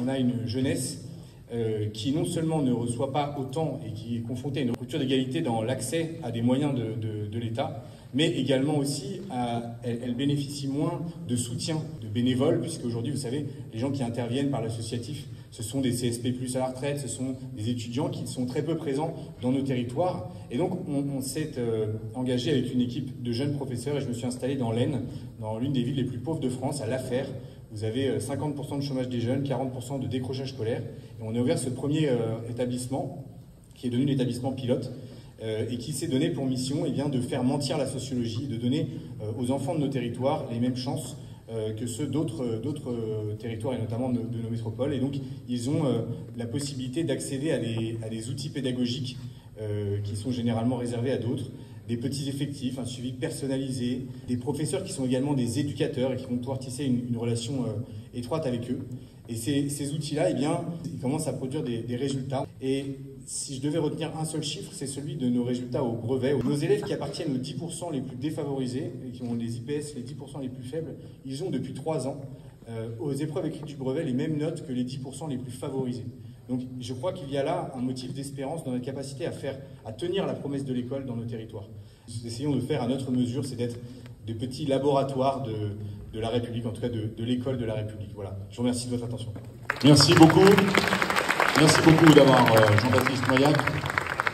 on a une jeunesse qui non seulement ne reçoit pas autant et qui est confrontée à une rupture d'égalité dans l'accès à des moyens de l'État, mais également aussi, elle bénéficie moins de soutien de bénévoles, puisque aujourd'hui, vous savez, les gens qui interviennent par l'associatif, ce sont des CSP+ à la retraite, ce sont des étudiants qui sont très peu présents dans nos territoires. Et donc, on s'est engagé avec une équipe de jeunes professeurs, et je me suis installé dans l'Aisne, dans l'une des villes les plus pauvres de France, à La Fère. Vous avez 50% de chômage des jeunes, 40% de décrochage scolaire. Et on a ouvert ce premier établissement, qui est devenu l'établissement pilote, et qui s'est donné pour mission de faire mentir la sociologie, de donner aux enfants de nos territoires les mêmes chances que ceux d'autres territoires, et notamment de nos métropoles. Et donc, ils ont la possibilité d'accéder à des outils pédagogiques qui sont généralement réservés à d'autres, des petits effectifs, un suivi personnalisé, des professeurs qui sont également des éducateurs et qui vont pouvoir tisser une relation étroite avec eux. Et ces outils-là, ils commencent à produire des résultats. Et si je devais retenir un seul chiffre, c'est celui de nos résultats au brevet. Nos élèves qui appartiennent aux 10% les plus défavorisés, et qui ont les IPS, les 10% les plus faibles, ils ont depuis 3 ans, aux épreuves écrites du brevet, les mêmes notes que les 10% les plus favorisés. Donc je crois qu'il y a là un motif d'espérance dans notre capacité à tenir la promesse de l'école dans nos territoires. Nous essayons de faire à notre mesure, c'est d'être de petits laboratoires de la République, en tout cas de l'école de la République. Voilà. Je vous remercie de votre attention. Merci beaucoup. Merci beaucoup d'avoir Jean-Baptiste Moyac.